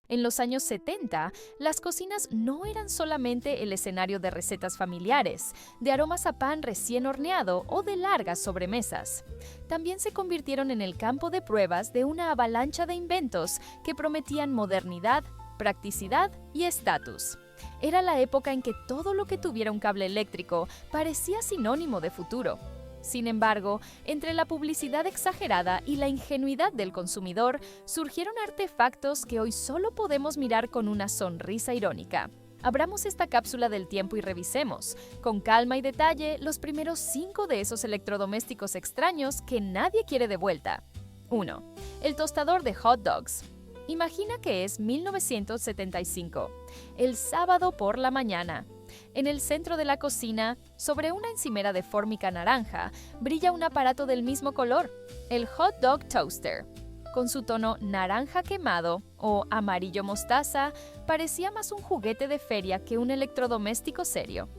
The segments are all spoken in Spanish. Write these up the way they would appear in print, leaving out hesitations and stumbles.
En los años 70, las cocinas no eran solamente el escenario de recetas familiares, de aromas a pan recién horneado o de largas sobremesas. También se convirtieron en el campo de pruebas de una avalancha de inventos que prometían modernidad, practicidad y estatus. Era la época en que todo lo que tuviera un cable eléctrico parecía sinónimo de futuro. Sin embargo, entre la publicidad exagerada y la ingenuidad del consumidor, surgieron artefactos que hoy solo podemos mirar con una sonrisa irónica. Abramos esta cápsula del tiempo y revisemos, con calma y detalle, los primeros 5 de esos electrodomésticos extraños que nadie quiere de vuelta. 1. El tostador de hot dogs. Imagina que es 1975, el sábado por la mañana. En el centro de la cocina, sobre una encimera de fórmica naranja, brilla un aparato del mismo color, el Hot Dog Toaster. Con su tono naranja quemado o amarillo mostaza, parecía más un juguete de feria que un electrodoméstico serio.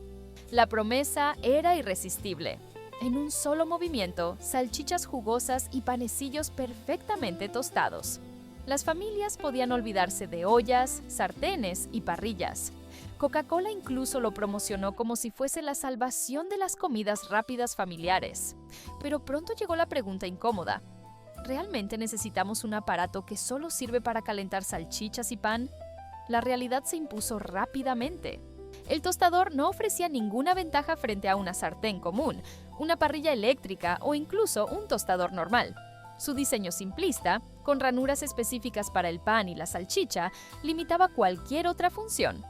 La promesa era irresistible. En un solo movimiento, salchichas jugosas y panecillos perfectamente tostados. Las familias podían olvidarse de ollas, sartenes y parrillas. Coca-Cola incluso lo promocionó como si fuese la salvación de las comidas rápidas familiares. Pero pronto llegó la pregunta incómoda. ¿Realmente necesitamos un aparato que solo sirve para calentar salchichas y pan? La realidad se impuso rápidamente. El tostador no ofrecía ninguna ventaja frente a una sartén común, una parrilla eléctrica o incluso un tostador normal. Su diseño simplista, con ranuras específicas para el pan y la salchicha, limitaba cualquier otra función.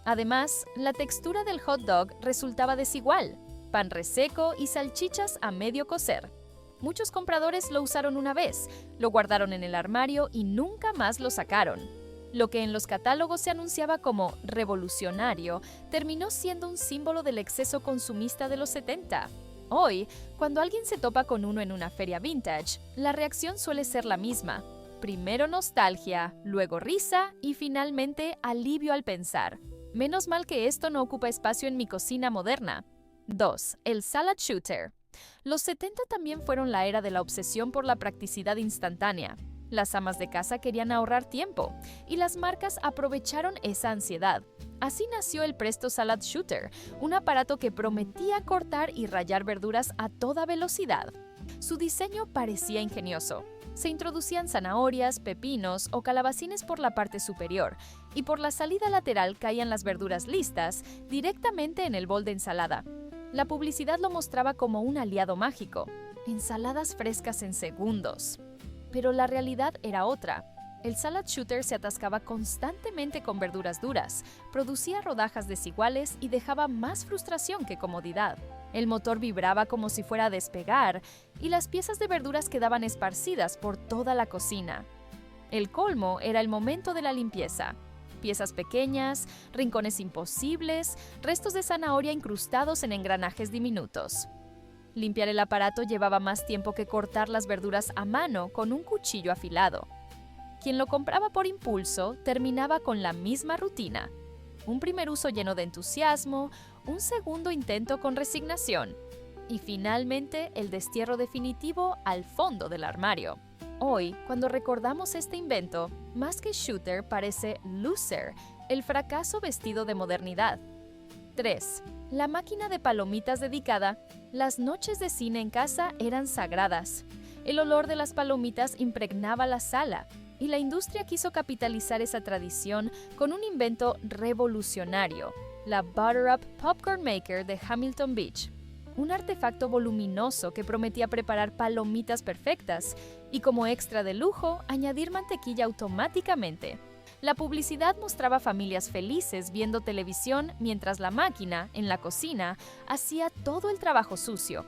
Además, la textura del hot dog resultaba desigual, pan reseco y salchichas a medio cocer. Muchos compradores lo usaron una vez, lo guardaron en el armario y nunca más lo sacaron. Lo que en los catálogos se anunciaba como revolucionario terminó siendo un símbolo del exceso consumista de los 70. Hoy, cuando alguien se topa con uno en una feria vintage, la reacción suele ser la misma. Primero nostalgia, luego risa y finalmente alivio al pensar. Menos mal que esto no ocupa espacio en mi cocina moderna. 2. El Salad Shooter. Los 70 también fueron la era de la obsesión por la practicidad instantánea. Las amas de casa querían ahorrar tiempo, y las marcas aprovecharon esa ansiedad. Así nació el Presto Salad Shooter, un aparato que prometía cortar y rallar verduras a toda velocidad. Su diseño parecía ingenioso. Se introducían zanahorias, pepinos o calabacines por la parte superior, y por la salida lateral caían las verduras listas directamente en el bol de ensalada. La publicidad lo mostraba como un aliado mágico, ensaladas frescas en segundos. Pero la realidad era otra. El Salad Shooter se atascaba constantemente con verduras duras, producía rodajas desiguales y dejaba más frustración que comodidad. El motor vibraba como si fuera a despegar y las piezas de verduras quedaban esparcidas por toda la cocina. El colmo era el momento de la limpieza. Piezas pequeñas, rincones imposibles, restos de zanahoria incrustados en engranajes diminutos. Limpiar el aparato llevaba más tiempo que cortar las verduras a mano con un cuchillo afilado. Quien lo compraba por impulso terminaba con la misma rutina. Un primer uso lleno de entusiasmo, un segundo intento con resignación y finalmente el destierro definitivo al fondo del armario. Hoy, cuando recordamos este invento, más que shooter parece loser, el fracaso vestido de modernidad. 3. La máquina de palomitas dedicada. Las noches de cine en casa eran sagradas. El olor de las palomitas impregnaba la sala, y la industria quiso capitalizar esa tradición con un invento revolucionario, la Butter Up Popcorn Maker de Hamilton Beach. Un artefacto voluminoso que prometía preparar palomitas perfectas y, como extra de lujo, añadir mantequilla automáticamente. La publicidad mostraba familias felices viendo televisión mientras la máquina, en la cocina, hacía todo el trabajo sucio.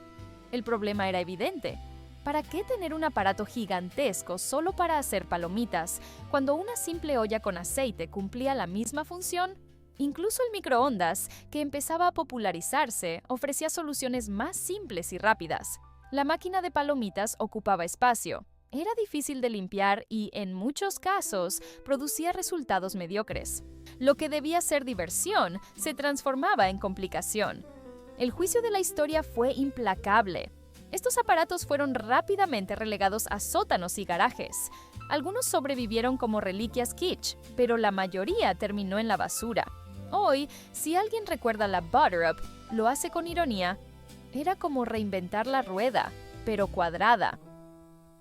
El problema era evidente. ¿Para qué tener un aparato gigantesco solo para hacer palomitas, cuando una simple olla con aceite cumplía la misma función? Incluso el microondas, que empezaba a popularizarse, ofrecía soluciones más simples y rápidas. La máquina de palomitas ocupaba espacio, era difícil de limpiar y, en muchos casos, producía resultados mediocres. Lo que debía ser diversión se transformaba en complicación. El juicio de la historia fue implacable. Estos aparatos fueron rápidamente relegados a sótanos y garajes. Algunos sobrevivieron como reliquias kitsch, pero la mayoría terminó en la basura. Hoy, si alguien recuerda la Butter Up, lo hace con ironía. Era como reinventar la rueda, pero cuadrada.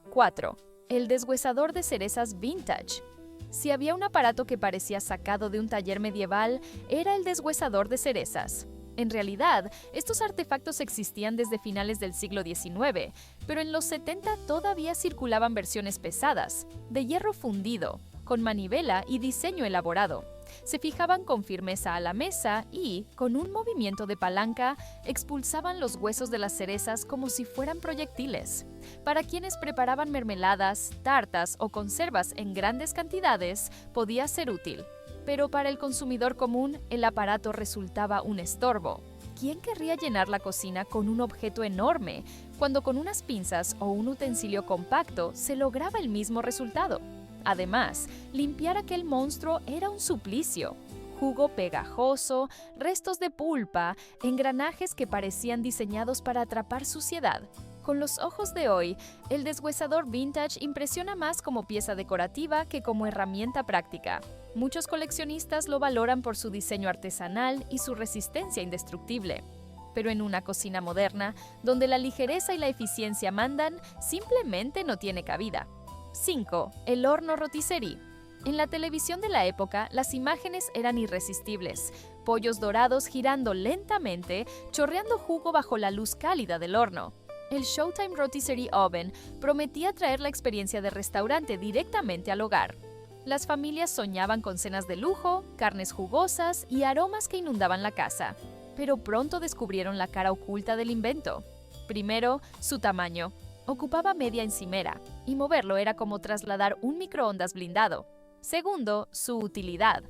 4. El deshuesador de cerezas vintage. Si había un aparato que parecía sacado de un taller medieval, era el deshuesador de cerezas. En realidad, estos artefactos existían desde finales del siglo XIX, pero en los 70 todavía circulaban versiones pesadas, de hierro fundido, con manivela y diseño elaborado. Se fijaban con firmeza a la mesa y, con un movimiento de palanca, expulsaban los huesos de las cerezas como si fueran proyectiles. Para quienes preparaban mermeladas, tartas o conservas en grandes cantidades, podía ser útil. Pero para el consumidor común, el aparato resultaba un estorbo. ¿Quién querría llenar la cocina con un objeto enorme, cuando con unas pinzas o un utensilio compacto se lograba el mismo resultado? Además, limpiar aquel monstruo era un suplicio. Jugo pegajoso, restos de pulpa, engranajes que parecían diseñados para atrapar suciedad. Con los ojos de hoy, el deshuesador vintage impresiona más como pieza decorativa que como herramienta práctica. Muchos coleccionistas lo valoran por su diseño artesanal y su resistencia indestructible. Pero en una cocina moderna, donde la ligereza y la eficiencia mandan, simplemente no tiene cabida. 5. El horno rotisserie. En la televisión de la época, las imágenes eran irresistibles. Pollos dorados girando lentamente, chorreando jugo bajo la luz cálida del horno. El Showtime Rotisserie Oven prometía traer la experiencia de restaurante directamente al hogar. Las familias soñaban con cenas de lujo, carnes jugosas y aromas que inundaban la casa. Pero pronto descubrieron la cara oculta del invento. Primero, su tamaño. Ocupaba media encimera, y moverlo era como trasladar un microondas blindado. Segundo, su utilidad.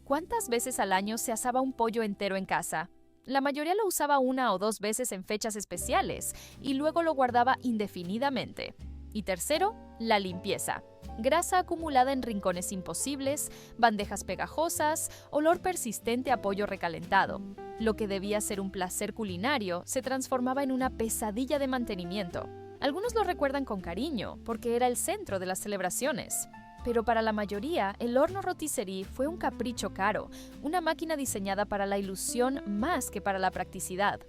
¿Cuántas veces al año se asaba un pollo entero en casa? La mayoría lo usaba 1 o 2 veces en fechas especiales, y luego lo guardaba indefinidamente. Y tercero, la limpieza. Grasa acumulada en rincones imposibles, bandejas pegajosas, olor persistente a pollo recalentado. Lo que debía ser un placer culinario se transformaba en una pesadilla de mantenimiento. Algunos lo recuerdan con cariño, porque era el centro de las celebraciones. Pero para la mayoría, el horno rotisserie fue un capricho caro, una máquina diseñada para la ilusión más que para la practicidad.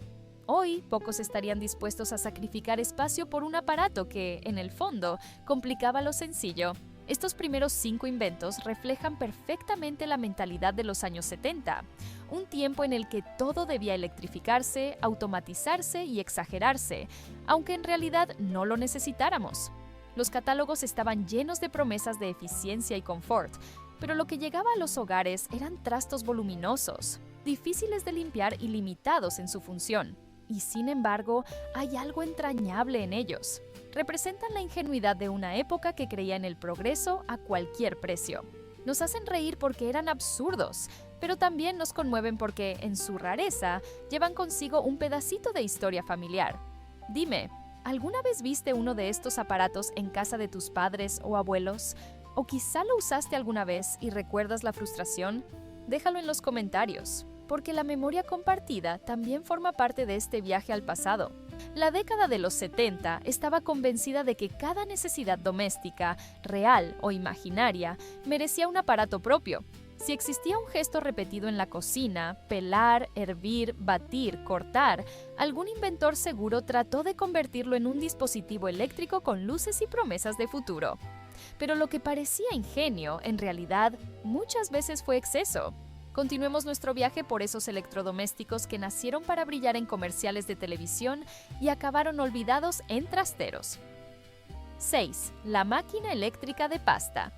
Hoy, pocos estarían dispuestos a sacrificar espacio por un aparato que, en el fondo, complicaba lo sencillo. Estos primeros 5 inventos reflejan perfectamente la mentalidad de los años 70, un tiempo en el que todo debía electrificarse, automatizarse y exagerarse, aunque en realidad no lo necesitáramos. Los catálogos estaban llenos de promesas de eficiencia y confort, pero lo que llegaba a los hogares eran trastos voluminosos, difíciles de limpiar y limitados en su función. Y sin embargo, hay algo entrañable en ellos. Representan la ingenuidad de una época que creía en el progreso a cualquier precio. Nos hacen reír porque eran absurdos, pero también nos conmueven porque, en su rareza, llevan consigo un pedacito de historia familiar. Dime, ¿alguna vez viste uno de estos aparatos en casa de tus padres o abuelos? ¿O quizá lo usaste alguna vez y recuerdas la frustración? Déjalo en los comentarios, porque la memoria compartida también forma parte de este viaje al pasado. La década de los 70 estaba convencida de que cada necesidad doméstica, real o imaginaria, merecía un aparato propio. Si existía un gesto repetido en la cocina, pelar, hervir, batir, cortar, algún inventor seguro trató de convertirlo en un dispositivo eléctrico con luces y promesas de futuro. Pero lo que parecía ingenio, en realidad, muchas veces fue exceso. Continuemos nuestro viaje por esos electrodomésticos que nacieron para brillar en comerciales de televisión y acabaron olvidados en trasteros. 6. La máquina eléctrica de pasta.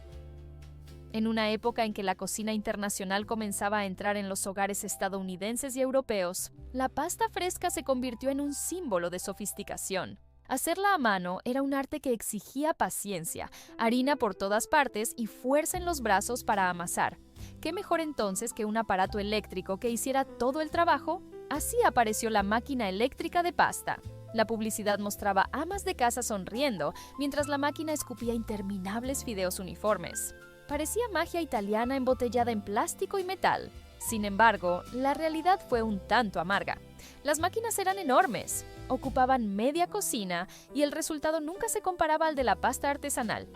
En una época en que la cocina internacional comenzaba a entrar en los hogares estadounidenses y europeos, la pasta fresca se convirtió en un símbolo de sofisticación. Hacerla a mano era un arte que exigía paciencia, harina por todas partes y fuerza en los brazos para amasar. ¿Qué mejor entonces que un aparato eléctrico que hiciera todo el trabajo? Así apareció la máquina eléctrica de pasta. La publicidad mostraba amas de casa sonriendo, mientras la máquina escupía interminables fideos uniformes. Parecía magia italiana embotellada en plástico y metal. Sin embargo, la realidad fue un tanto amarga. Las máquinas eran enormes, ocupaban media cocina y el resultado nunca se comparaba al de la pasta artesanal.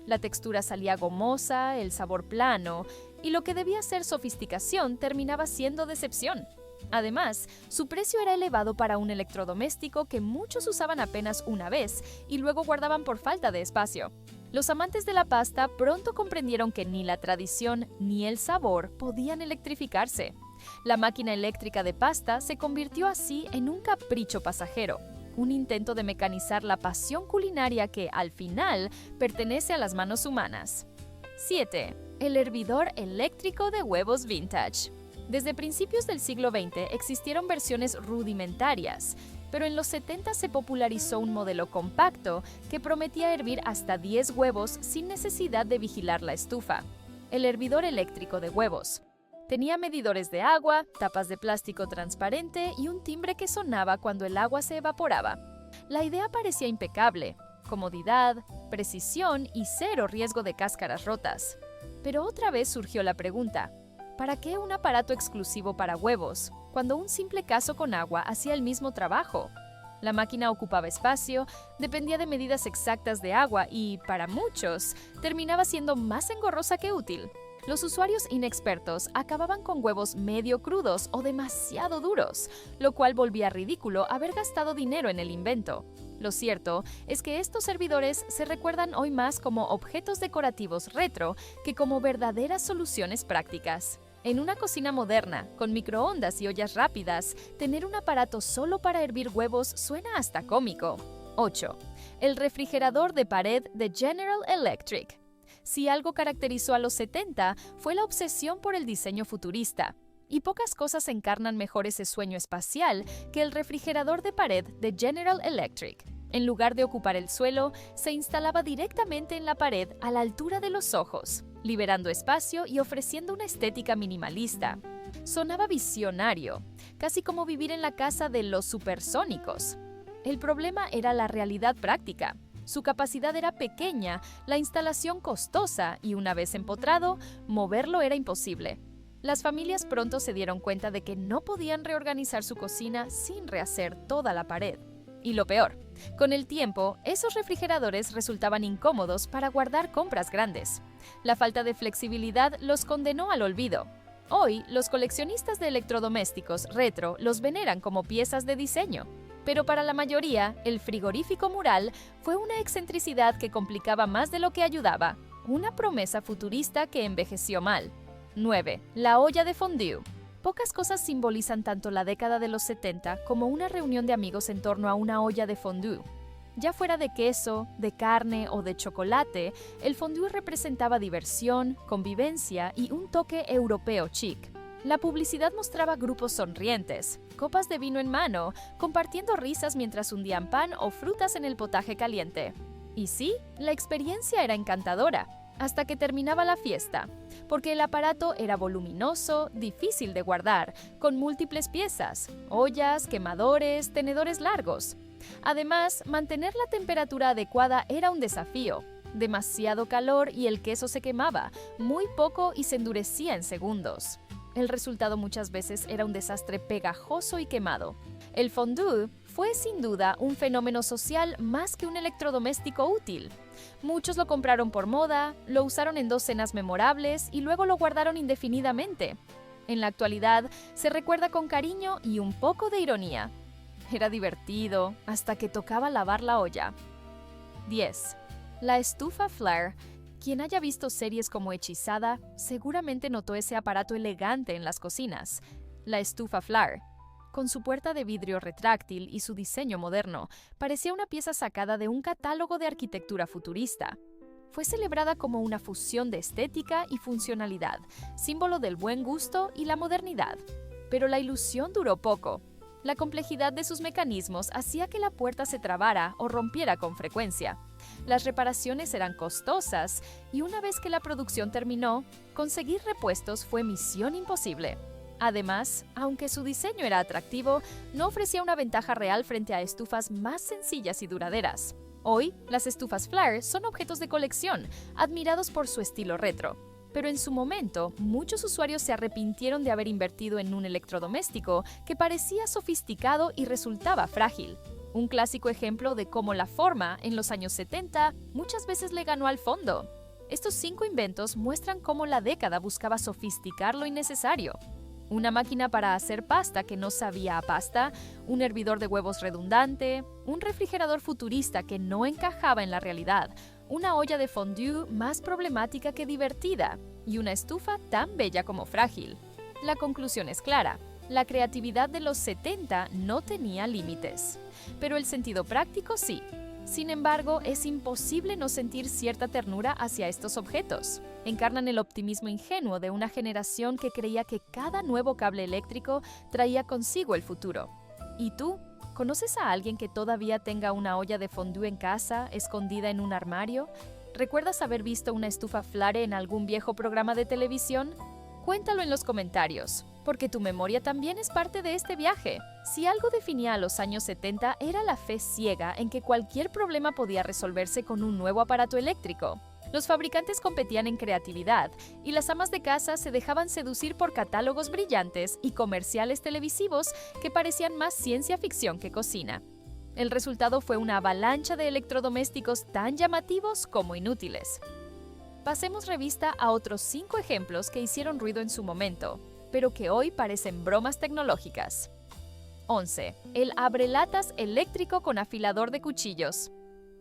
La textura salía gomosa, el sabor plano, y lo que debía ser sofisticación terminaba siendo decepción. Además, su precio era elevado para un electrodoméstico que muchos usaban apenas una vez y luego guardaban por falta de espacio. Los amantes de la pasta pronto comprendieron que ni la tradición ni el sabor podían electrificarse. La máquina eléctrica de pasta se convirtió así en un capricho pasajero, un intento de mecanizar la pasión culinaria que, al final, pertenece a las manos humanas. 7. El hervidor eléctrico de huevos vintage. Desde principios del siglo XX existieron versiones rudimentarias, pero en los 70 se popularizó un modelo compacto que prometía hervir hasta 10 huevos sin necesidad de vigilar la estufa. El hervidor eléctrico de huevos. Tenía medidores de agua, tapas de plástico transparente y un timbre que sonaba cuando el agua se evaporaba. La idea parecía impecable: comodidad, precisión y cero riesgo de cáscaras rotas. Pero otra vez surgió la pregunta: ¿para qué un aparato exclusivo para huevos, cuando un simple cazo con agua hacía el mismo trabajo? La máquina ocupaba espacio, dependía de medidas exactas de agua y, para muchos, terminaba siendo más engorrosa que útil. Los usuarios inexpertos acababan con huevos medio crudos o demasiado duros, lo cual volvía ridículo haber gastado dinero en el invento. Lo cierto es que estos servidores se recuerdan hoy más como objetos decorativos retro que como verdaderas soluciones prácticas. En una cocina moderna, con microondas y ollas rápidas, tener un aparato solo para hervir huevos suena hasta cómico. 8. El refrigerador de pared de General Electric. Si algo caracterizó a los 70 fue la obsesión por el diseño futurista. Y pocas cosas encarnan mejor ese sueño espacial que el refrigerador de pared de General Electric. En lugar de ocupar el suelo, se instalaba directamente en la pared a la altura de los ojos, liberando espacio y ofreciendo una estética minimalista. Sonaba visionario, casi como vivir en la casa de los supersónicos. El problema era la realidad práctica. Su capacidad era pequeña, la instalación costosa y, una vez empotrado, moverlo era imposible. Las familias pronto se dieron cuenta de que no podían reorganizar su cocina sin rehacer toda la pared. Y lo peor, con el tiempo, esos refrigeradores resultaban incómodos para guardar compras grandes. La falta de flexibilidad los condenó al olvido. Hoy, los coleccionistas de electrodomésticos retro los veneran como piezas de diseño. Pero para la mayoría, el frigorífico mural fue una excentricidad que complicaba más de lo que ayudaba, una promesa futurista que envejeció mal. 9. La olla de fondue. Pocas cosas simbolizan tanto la década de los 70 como una reunión de amigos en torno a una olla de fondue. Ya fuera de queso, de carne o de chocolate, el fondue representaba diversión, convivencia y un toque europeo chic. La publicidad mostraba grupos sonrientes, copas de vino en mano, compartiendo risas mientras hundían pan o frutas en el potaje caliente. Y sí, la experiencia era encantadora, hasta que terminaba la fiesta, porque el aparato era voluminoso, difícil de guardar, con múltiples piezas, ollas, quemadores, tenedores largos. Además, mantener la temperatura adecuada era un desafío. Demasiado calor y el queso se quemaba, muy poco y se endurecía en segundos. El resultado muchas veces era un desastre pegajoso y quemado. El fondue fue sin duda un fenómeno social más que un electrodoméstico útil. Muchos lo compraron por moda, lo usaron en 2 cenas memorables y luego lo guardaron indefinidamente. En la actualidad se recuerda con cariño y un poco de ironía. Era divertido hasta que tocaba lavar la olla. 10. La estufa Flair. Quien haya visto series como Hechizada, seguramente notó ese aparato elegante en las cocinas, la estufa Flair. Con su puerta de vidrio retráctil y su diseño moderno, parecía una pieza sacada de un catálogo de arquitectura futurista. Fue celebrada como una fusión de estética y funcionalidad, símbolo del buen gusto y la modernidad. Pero la ilusión duró poco. La complejidad de sus mecanismos hacía que la puerta se trabara o rompiera con frecuencia. Las reparaciones eran costosas y una vez que la producción terminó, conseguir repuestos fue misión imposible. Además, aunque su diseño era atractivo, no ofrecía una ventaja real frente a estufas más sencillas y duraderas. Hoy, las estufas Flair son objetos de colección, admirados por su estilo retro. Pero en su momento, muchos usuarios se arrepintieron de haber invertido en un electrodoméstico que parecía sofisticado y resultaba frágil. Un clásico ejemplo de cómo la forma, en los años 70, muchas veces le ganó al fondo. Estos 5 inventos muestran cómo la década buscaba sofisticar lo innecesario. Una máquina para hacer pasta que no sabía a pasta, un hervidor de huevos redundante, un refrigerador futurista que no encajaba en la realidad, una olla de fondue más problemática que divertida y una estufa tan bella como frágil. La conclusión es clara. La creatividad de los 70 no tenía límites, pero el sentido práctico sí. Sin embargo, es imposible no sentir cierta ternura hacia estos objetos. Encarnan el optimismo ingenuo de una generación que creía que cada nuevo cable eléctrico traía consigo el futuro. ¿Y tú? ¿Conoces a alguien que todavía tenga una olla de fondue en casa, escondida en un armario? ¿Recuerdas haber visto una estufa Flare en algún viejo programa de televisión? Cuéntalo en los comentarios, porque tu memoria también es parte de este viaje. Si algo definía a los años 70 era la fe ciega en que cualquier problema podía resolverse con un nuevo aparato eléctrico. Los fabricantes competían en creatividad y las amas de casa se dejaban seducir por catálogos brillantes y comerciales televisivos que parecían más ciencia ficción que cocina. El resultado fue una avalancha de electrodomésticos tan llamativos como inútiles. Pasemos revista a otros 5 ejemplos que hicieron ruido en su momento, pero que hoy parecen bromas tecnológicas. 11. El abrelatas eléctrico con afilador de cuchillos.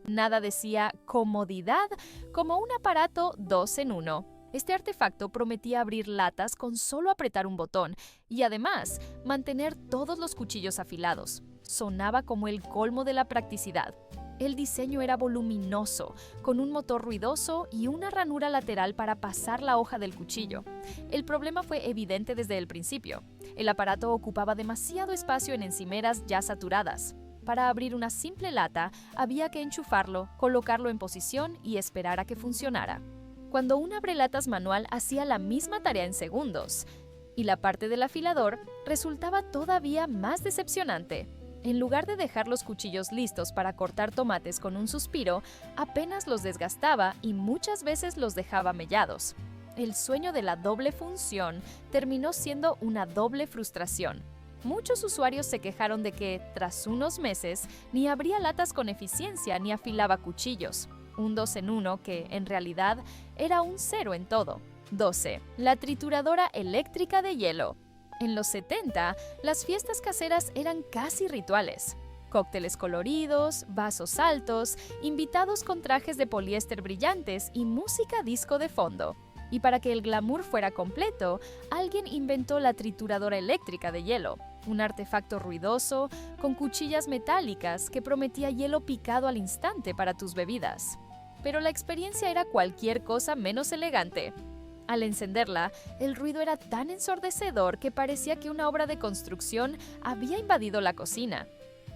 Nada decía comodidad como un aparato 2 en 1. Este artefacto prometía abrir latas con solo apretar un botón y además mantener todos los cuchillos afilados. Sonaba como el colmo de la practicidad. El diseño era voluminoso, con un motor ruidoso y una ranura lateral para pasar la hoja del cuchillo. El problema fue evidente desde el principio. El aparato ocupaba demasiado espacio en encimeras ya saturadas. Para abrir una simple lata, había que enchufarlo, colocarlo en posición y esperar a que funcionara. Cuando un abrelatas manual hacía la misma tarea en segundos, y la parte del afilador resultaba todavía más decepcionante. En lugar de dejar los cuchillos listos para cortar tomates con un suspiro, apenas los desgastaba y muchas veces los dejaba mellados. El sueño de la doble función terminó siendo una doble frustración. Muchos usuarios se quejaron de que, tras unos meses, ni abría latas con eficiencia ni afilaba cuchillos. Un 2 en 1 que, en realidad, era un 0 en todo. 12. La trituradora eléctrica de hielo. En los 70, las fiestas caseras eran casi rituales. Cócteles coloridos, vasos altos, invitados con trajes de poliéster brillantes y música disco de fondo. Y para que el glamour fuera completo, alguien inventó la trituradora eléctrica de hielo, un artefacto ruidoso con cuchillas metálicas que prometía hielo picado al instante para tus bebidas. Pero la experiencia era cualquier cosa menos elegante. Al encenderla, el ruido era tan ensordecedor que parecía que una obra de construcción había invadido la cocina.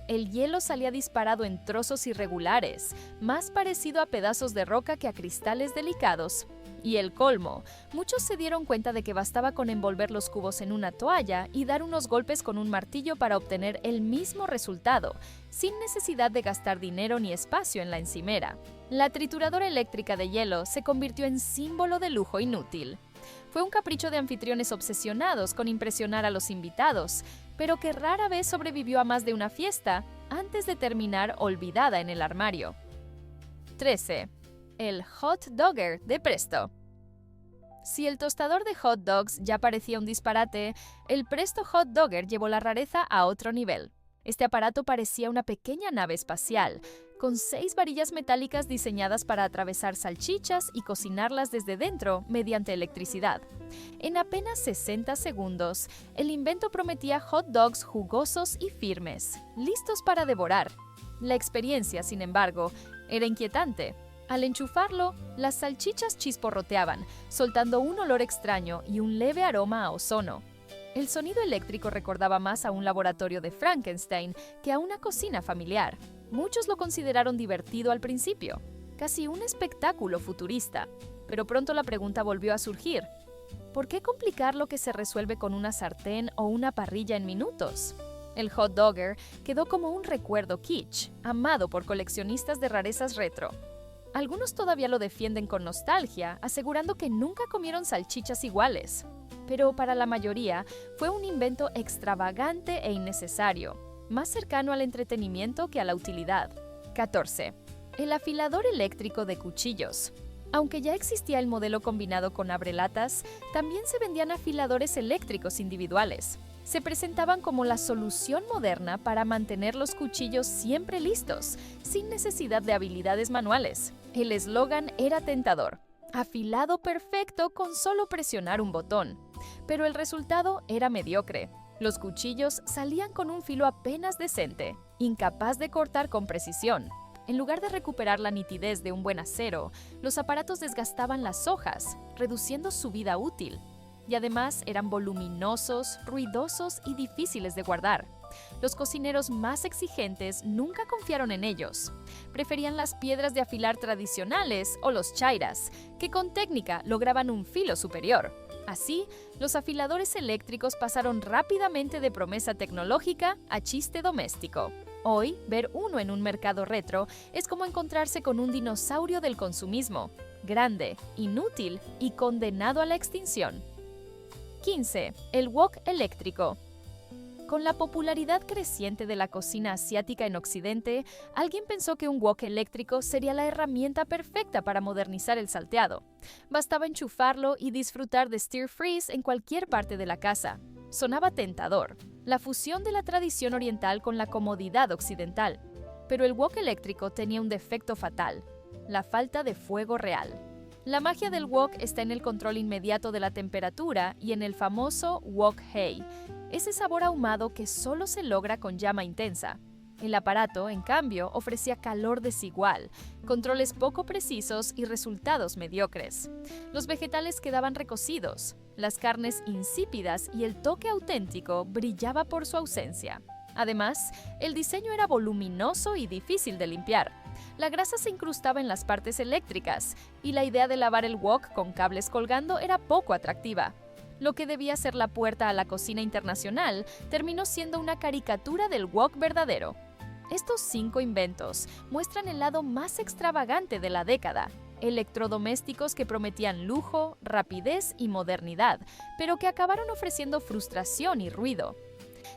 El hielo salía disparado en trozos irregulares, más parecido a pedazos de roca que a cristales delicados. Y el colmo, muchos se dieron cuenta de que bastaba con envolver los cubos en una toalla y dar unos golpes con un martillo para obtener el mismo resultado, sin necesidad de gastar dinero ni espacio en la encimera. La trituradora eléctrica de hielo se convirtió en símbolo de lujo inútil. Fue un capricho de anfitriones obsesionados con impresionar a los invitados, pero que rara vez sobrevivió a más de una fiesta antes de terminar olvidada en el armario. 13. El hot dogger de Presto. Si el tostador de hot dogs ya parecía un disparate, el Presto Hot Dogger llevó la rareza a otro nivel. Este aparato parecía una pequeña nave espacial, con 6 varillas metálicas diseñadas para atravesar salchichas y cocinarlas desde dentro mediante electricidad. En apenas 60 segundos, el invento prometía hot dogs jugosos y firmes, listos para devorar. La experiencia, sin embargo, era inquietante. Al enchufarlo, las salchichas chisporroteaban, soltando un olor extraño y un leve aroma a ozono. El sonido eléctrico recordaba más a un laboratorio de Frankenstein que a una cocina familiar. Muchos lo consideraron divertido al principio, casi un espectáculo futurista. Pero pronto la pregunta volvió a surgir. ¿Por qué complicar lo que se resuelve con una sartén o una parrilla en minutos? El hot dogger quedó como un recuerdo kitsch, amado por coleccionistas de rarezas retro. Algunos todavía lo defienden con nostalgia, asegurando que nunca comieron salchichas iguales. Pero para la mayoría fue un invento extravagante e innecesario. más cercano al entretenimiento que a la utilidad. 14. El afilador eléctrico de cuchillos. Aunque ya existía el modelo combinado con abrelatas, también se vendían afiladores eléctricos individuales. Se presentaban como la solución moderna para mantener los cuchillos siempre listos, sin necesidad de habilidades manuales. El eslogan era tentador: afilado perfecto con solo presionar un botón. Pero el resultado era mediocre. Los cuchillos salían con un filo apenas decente, incapaz de cortar con precisión. En lugar de recuperar la nitidez de un buen acero, los aparatos desgastaban las hojas, reduciendo su vida útil. Y además eran voluminosos, ruidosos y difíciles de guardar. Los cocineros más exigentes nunca confiaron en ellos. Preferían las piedras de afilar tradicionales o los chairas, que con técnica lograban un filo superior. Así, los afiladores eléctricos pasaron rápidamente de promesa tecnológica a chiste doméstico. Hoy, ver uno en un mercado retro es como encontrarse con un dinosaurio del consumismo, grande, inútil y condenado a la extinción. 15. El wok eléctrico. Con la popularidad creciente de la cocina asiática en Occidente, alguien pensó que un wok eléctrico sería la herramienta perfecta para modernizar el salteado. Bastaba enchufarlo y disfrutar de stir-fries en cualquier parte de la casa. Sonaba tentador, la fusión de la tradición oriental con la comodidad occidental. Pero el wok eléctrico tenía un defecto fatal: la falta de fuego real. La magia del wok está en el control inmediato de la temperatura y en el famoso wok hei, ese sabor ahumado que solo se logra con llama intensa. El aparato, en cambio, ofrecía calor desigual, controles poco precisos y resultados mediocres. Los vegetales quedaban recocidos, las carnes insípidas y el toque auténtico brillaba por su ausencia. Además, el diseño era voluminoso y difícil de limpiar. La grasa se incrustaba en las partes eléctricas y la idea de lavar el wok con cables colgando era poco atractiva. Lo que debía ser la puerta a la cocina internacional terminó siendo una caricatura del wok verdadero. Estos 5 inventos muestran el lado más extravagante de la década: electrodomésticos que prometían lujo, rapidez y modernidad, pero que acabaron ofreciendo frustración y ruido.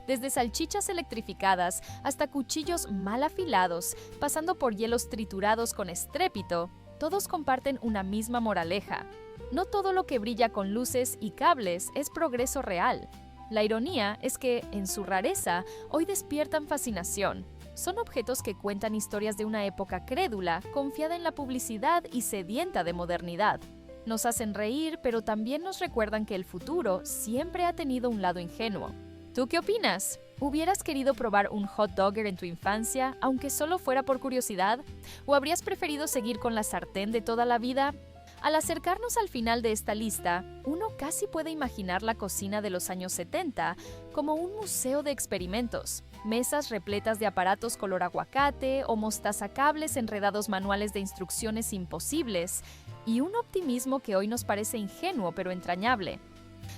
Desde salchichas electrificadas hasta cuchillos mal afilados, pasando por hielos triturados con estrépito, todos comparten una misma moraleja: no todo lo que brilla con luces y cables es progreso real. La ironía es que, en su rareza, hoy despiertan fascinación. Son objetos que cuentan historias de una época crédula, confiada en la publicidad y sedienta de modernidad. Nos hacen reír, pero también nos recuerdan que el futuro siempre ha tenido un lado ingenuo. ¿Tú qué opinas? ¿Hubieras querido probar un hot dogger en tu infancia, aunque solo fuera por curiosidad? ¿O habrías preferido seguir con la sartén de toda la vida? Al acercarnos al final de esta lista, uno casi puede imaginar la cocina de los años 70 como un museo de experimentos. Mesas repletas de aparatos color aguacate o mostazacables enredados manuales de instrucciones imposibles, y un optimismo que hoy nos parece ingenuo pero entrañable.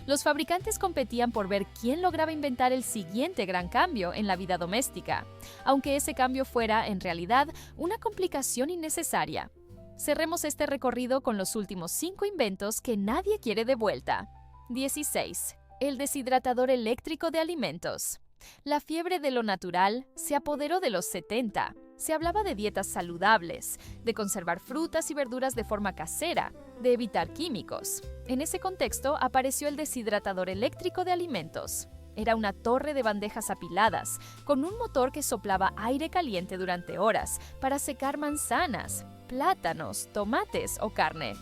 Los fabricantes competían por ver quién lograba inventar el siguiente gran cambio en la vida doméstica, aunque ese cambio fuera, en realidad, una complicación innecesaria. Cerremos este recorrido con los últimos 5 inventos que nadie quiere de vuelta. 16. El deshidratador eléctrico de alimentos. La fiebre de lo natural se apoderó de los 70. Se hablaba de dietas saludables, de conservar frutas y verduras de forma casera, de evitar químicos. En ese contexto apareció el deshidratador eléctrico de alimentos. Era una torre de bandejas apiladas, con un motor que soplaba aire caliente durante horas para secar manzanas, plátanos, tomates o carne.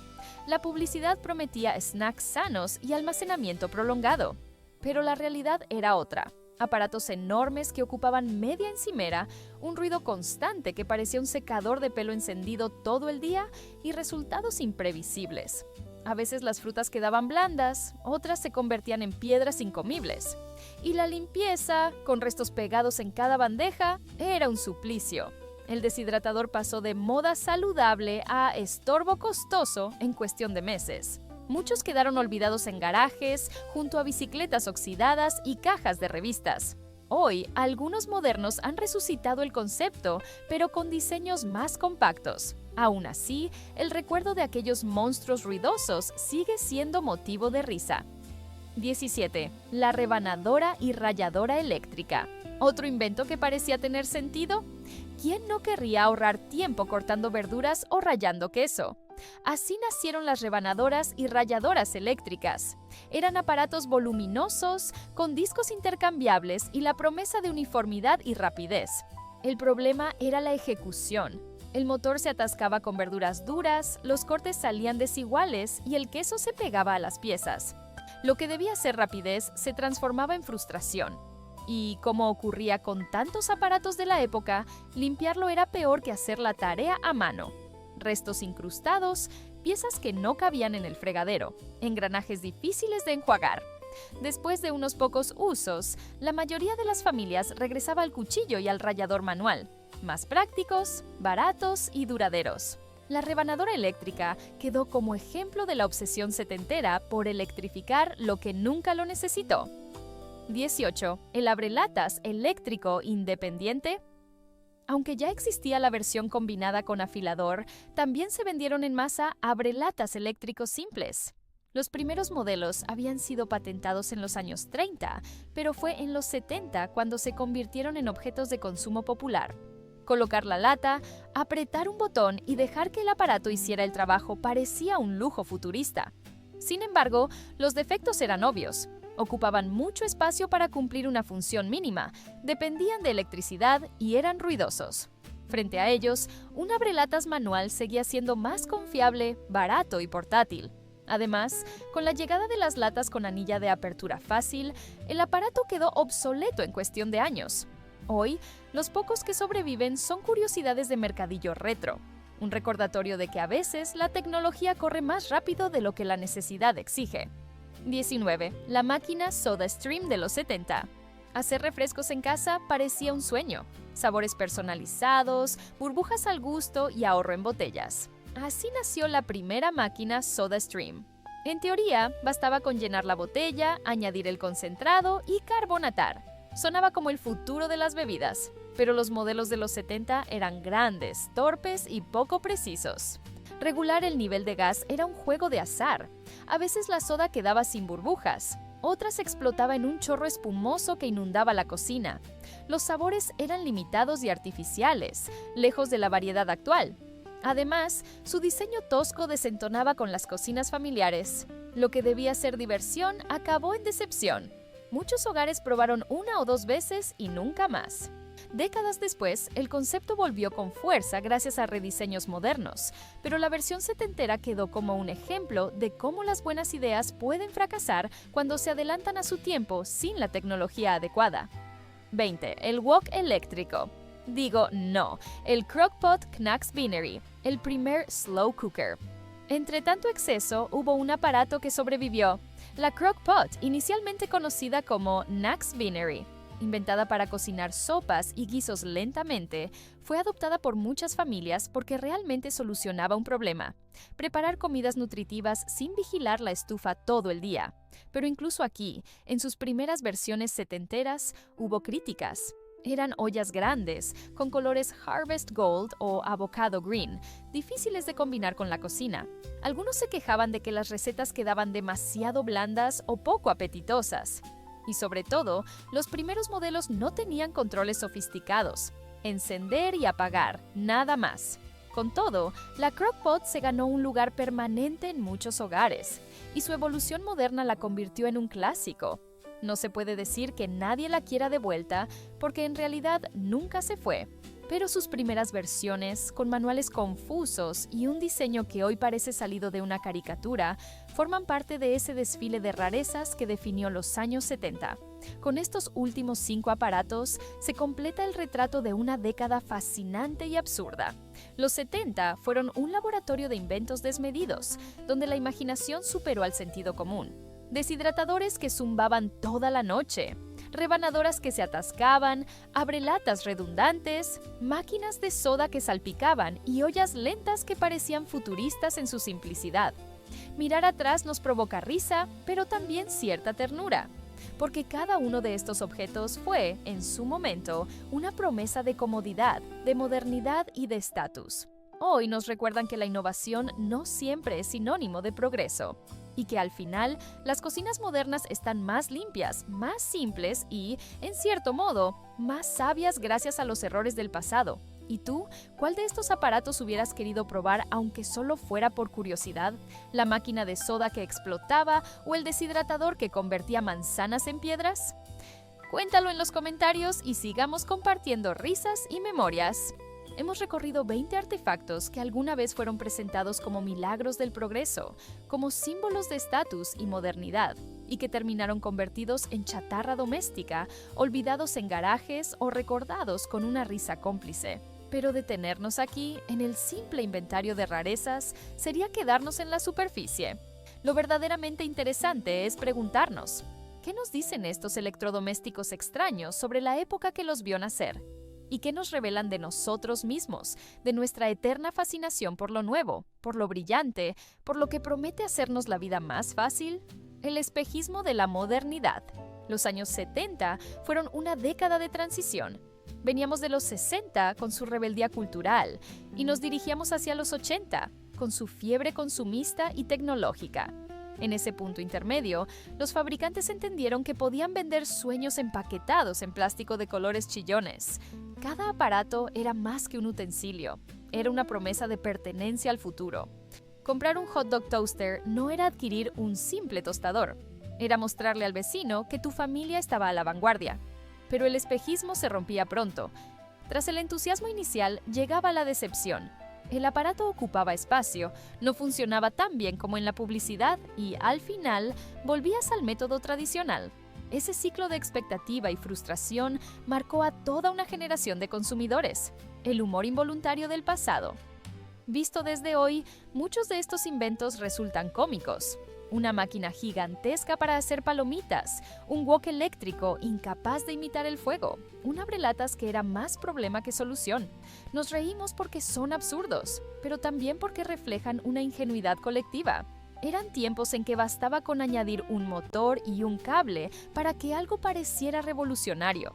La publicidad prometía snacks sanos y almacenamiento prolongado. Pero la realidad era otra. Aparatos enormes que ocupaban media encimera, un ruido constante que parecía un secador de pelo encendido todo el día y resultados imprevisibles. A veces las frutas quedaban blandas, otras se convertían en piedras incomibles. Y la limpieza, con restos pegados en cada bandeja, era un suplicio. El deshidratador pasó de moda saludable a estorbo costoso en cuestión de meses. Muchos quedaron olvidados en garajes, junto a bicicletas oxidadas y cajas de revistas. Hoy, algunos modernos han resucitado el concepto, pero con diseños más compactos. Aún así, el recuerdo de aquellos monstruos ruidosos sigue siendo motivo de risa. 17. La rebanadora y ralladora eléctrica. ¿Otro invento que parecía tener sentido? ¿Quién no querría ahorrar tiempo cortando verduras o rallando queso? Así nacieron las rebanadoras y ralladoras eléctricas. Eran aparatos voluminosos, con discos intercambiables y la promesa de uniformidad y rapidez. El problema era la ejecución. El motor se atascaba con verduras duras, los cortes salían desiguales y el queso se pegaba a las piezas. Lo que debía ser rapidez se transformaba en frustración. Y, como ocurría con tantos aparatos de la época, limpiarlo era peor que hacer la tarea a mano. Restos incrustados, piezas que no cabían en el fregadero, engranajes difíciles de enjuagar. Después de unos pocos usos, la mayoría de las familias regresaba al cuchillo y al rallador manual, más prácticos, baratos y duraderos. La rebanadora eléctrica quedó como ejemplo de la obsesión setentera por electrificar lo que nunca lo necesitó. 18. El abrelatas eléctrico independiente. Aunque ya existía la versión combinada con afilador, también se vendieron en masa abrelatas eléctricos simples. Los primeros modelos habían sido patentados en los años 30, pero fue en los 70 cuando se convirtieron en objetos de consumo popular. Colocar la lata, apretar un botón y dejar que el aparato hiciera el trabajo parecía un lujo futurista. Sin embargo, los defectos eran obvios. Ocupaban mucho espacio para cumplir una función mínima, dependían de electricidad y eran ruidosos. Frente a ellos, un abrelatas manual seguía siendo más confiable, barato y portátil. Además, con la llegada de las latas con anilla de apertura fácil, el aparato quedó obsoleto en cuestión de años. Hoy, los pocos que sobreviven son curiosidades de mercadillo retro, un recordatorio de que a veces la tecnología corre más rápido de lo que la necesidad exige. 19. La máquina SodaStream de los 70. Hacer refrescos en casa parecía un sueño. Sabores personalizados, burbujas al gusto y ahorro en botellas. Así nació la primera máquina SodaStream. En teoría, bastaba con llenar la botella, añadir el concentrado y carbonatar. Sonaba como el futuro de las bebidas, pero los modelos de los 70 eran grandes, torpes y poco precisos. Regular el nivel de gas era un juego de azar. A veces la soda quedaba sin burbujas, otras explotaba en un chorro espumoso que inundaba la cocina. Los sabores eran limitados y artificiales, lejos de la variedad actual. Además, su diseño tosco desentonaba con las cocinas familiares. Lo que debía ser diversión acabó en decepción. Muchos hogares probaron una o dos veces y nunca más. Décadas después, el concepto volvió con fuerza gracias a rediseños modernos, pero la versión setentera quedó como un ejemplo de cómo las buenas ideas pueden fracasar cuando se adelantan a su tiempo sin la tecnología adecuada. 20. El wok eléctrico. Digo, no, el Crock-Pot Knax Binary, el primer slow cooker. Entre tanto exceso, hubo un aparato que sobrevivió, la Crock-Pot, inicialmente conocida como Knax Binary. Inventada para cocinar sopas y guisos lentamente, fue adoptada por muchas familias porque realmente solucionaba un problema: preparar comidas nutritivas sin vigilar la estufa todo el día. Pero incluso aquí, en sus primeras versiones setenteras, hubo críticas. Eran ollas grandes, con colores Harvest Gold o Avocado Green, difíciles de combinar con la cocina. Algunos se quejaban de que las recetas quedaban demasiado blandas o poco apetitosas. Y sobre todo, los primeros modelos no tenían controles sofisticados. Encender y apagar, nada más. Con todo, la Crock-Pot se ganó un lugar permanente en muchos hogares, y su evolución moderna la convirtió en un clásico. No se puede decir que nadie la quiera de vuelta, porque en realidad nunca se fue. Pero sus primeras versiones, con manuales confusos y un diseño que hoy parece salido de una caricatura, forman parte de ese desfile de rarezas que definió los años 70. Con estos últimos 5 aparatos, se completa el retrato de una década fascinante y absurda. Los 70 fueron un laboratorio de inventos desmedidos, donde la imaginación superó al sentido común. Deshidratadores que zumbaban toda la noche, rebanadoras que se atascaban, abrelatas redundantes, máquinas de soda que salpicaban y ollas lentas que parecían futuristas en su simplicidad. Mirar atrás nos provoca risa, pero también cierta ternura, porque cada uno de estos objetos fue, en su momento, una promesa de comodidad, de modernidad y de estatus. Hoy nos recuerdan que la innovación no siempre es sinónimo de progreso. y que al final las cocinas modernas están más limpias, más simples y, en cierto modo, más sabias gracias a los errores del pasado. ¿Y tú? ¿Cuál de estos aparatos hubieras querido probar aunque solo fuera por curiosidad? ¿La máquina de soda que explotaba o el deshidratador que convertía manzanas en piedras? Cuéntalo en los comentarios y sigamos compartiendo risas y memorias. Hemos recorrido 20 artefactos que alguna vez fueron presentados como milagros del progreso, como símbolos de estatus y modernidad, y que terminaron convertidos en chatarra doméstica, olvidados en garajes o recordados con una risa cómplice. Pero detenernos aquí, en el simple inventario de rarezas, sería quedarnos en la superficie. Lo verdaderamente interesante es preguntarnos, ¿qué nos dicen estos electrodomésticos extraños sobre la época que los vio nacer? ¿Y qué nos revelan de nosotros mismos, de nuestra eterna fascinación por lo nuevo, por lo brillante, por lo que promete hacernos la vida más fácil? El espejismo de la modernidad. Los años 70 fueron una década de transición. Veníamos de los 60 con su rebeldía cultural y nos dirigíamos hacia los 80 con su fiebre consumista y tecnológica. En ese punto intermedio, los fabricantes entendieron que podían vender sueños empaquetados en plástico de colores chillones. Cada aparato era más que un utensilio, era una promesa de pertenencia al futuro. Comprar un hot dog toaster no era adquirir un simple tostador, era mostrarle al vecino que tu familia estaba a la vanguardia. Pero el espejismo se rompía pronto. Tras el entusiasmo inicial, llegaba la decepción. El aparato ocupaba espacio, no funcionaba tan bien como en la publicidad y, al final, volvías al método tradicional. Ese ciclo de expectativa y frustración marcó a toda una generación de consumidores. El humor involuntario del pasado. Visto desde hoy, muchos de estos inventos resultan cómicos. Una máquina gigantesca para hacer palomitas, un wok eléctrico incapaz de imitar el fuego, un abrelatas que era más problema que solución. Nos reímos porque son absurdos, pero también porque reflejan una ingenuidad colectiva. Eran tiempos en que bastaba con añadir un motor y un cable para que algo pareciera revolucionario.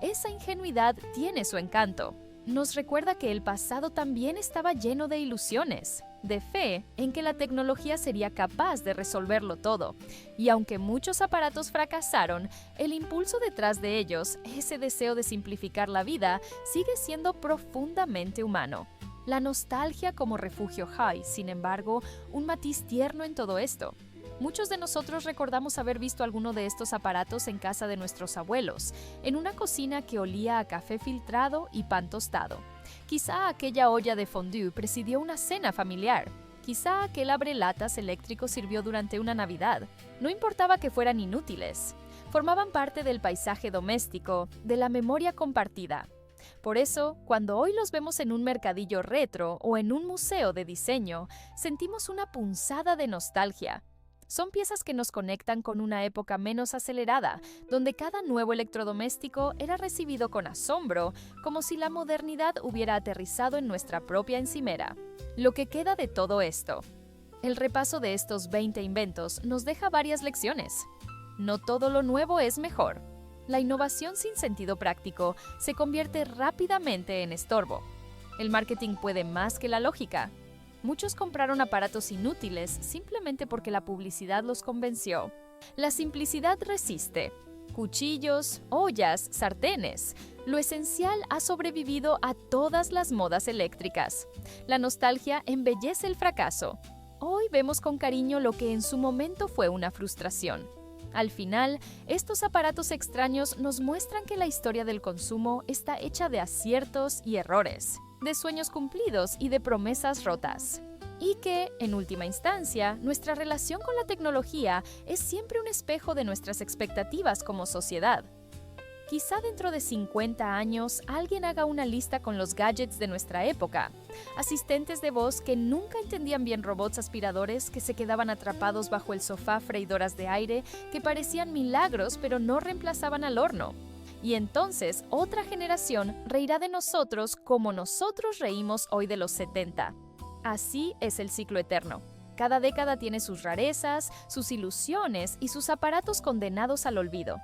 Esa ingenuidad tiene su encanto. Nos recuerda que el pasado también estaba lleno de ilusiones, de fe en que la tecnología sería capaz de resolverlo todo. Y aunque muchos aparatos fracasaron, el impulso detrás de ellos, ese deseo de simplificar la vida, sigue siendo profundamente humano. La nostalgia como refugio hay, sin embargo, un matiz tierno en todo esto. Muchos de nosotros recordamos haber visto alguno de estos aparatos en casa de nuestros abuelos, en una cocina que olía a café filtrado y pan tostado. Quizá aquella olla de fondue presidió una cena familiar. Quizá aquel abrelatas eléctrico sirvió durante una Navidad. No importaba que fueran inútiles. Formaban parte del paisaje doméstico, de la memoria compartida. Por eso, cuando hoy los vemos en un mercadillo retro o en un museo de diseño, sentimos una punzada de nostalgia. Son piezas que nos conectan con una época menos acelerada, donde cada nuevo electrodoméstico era recibido con asombro, como si la modernidad hubiera aterrizado en nuestra propia encimera. Lo que queda de todo esto. El repaso de estos 20 inventos nos deja varias lecciones. No todo lo nuevo es mejor. La innovación sin sentido práctico se convierte rápidamente en estorbo. El marketing puede más que la lógica. Muchos compraron aparatos inútiles simplemente porque la publicidad los convenció. La simplicidad resiste. Cuchillos, ollas, sartenes. Lo esencial ha sobrevivido a todas las modas eléctricas. La nostalgia embellece el fracaso. Hoy vemos con cariño lo que en su momento fue una frustración. Al final, estos aparatos extraños nos muestran que la historia del consumo está hecha de aciertos y errores, de sueños cumplidos y de promesas rotas. Y que, en última instancia, nuestra relación con la tecnología es siempre un espejo de nuestras expectativas como sociedad. Quizá dentro de 50 años alguien haga una lista con los gadgets de nuestra época. Asistentes de voz que nunca entendían bien robots aspiradores que se quedaban atrapados bajo el sofá, freidoras de aire que parecían milagros pero no reemplazaban al horno. Y entonces otra generación reirá de nosotros como nosotros reímos hoy de los 70. Así es el ciclo eterno. Cada década tiene sus rarezas, sus ilusiones y sus aparatos condenados al olvido.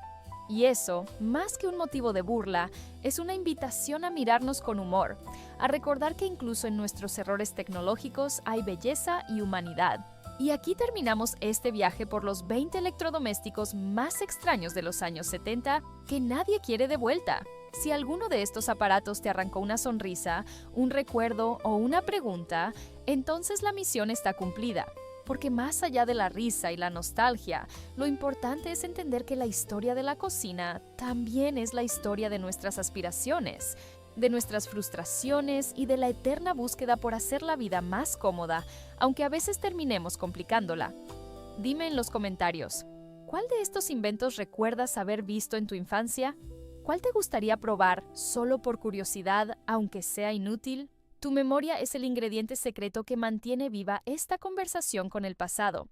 Y eso, más que un motivo de burla, es una invitación a mirarnos con humor, a recordar que incluso en nuestros errores tecnológicos hay belleza y humanidad. Y aquí terminamos este viaje por los 20 electrodomésticos más extraños de los años 70 que nadie quiere de vuelta. Si alguno de estos aparatos te arrancó una sonrisa, un recuerdo o una pregunta, entonces la misión está cumplida. Porque más allá de la risa y la nostalgia, lo importante es entender que la historia de la cocina también es la historia de nuestras aspiraciones, de nuestras frustraciones y de la eterna búsqueda por hacer la vida más cómoda, aunque a veces terminemos complicándola. Dime en los comentarios, ¿cuál de estos inventos recuerdas haber visto en tu infancia? ¿Cuál te gustaría probar solo por curiosidad, aunque sea inútil? Tu memoria es el ingrediente secreto que mantiene viva esta conversación con el pasado.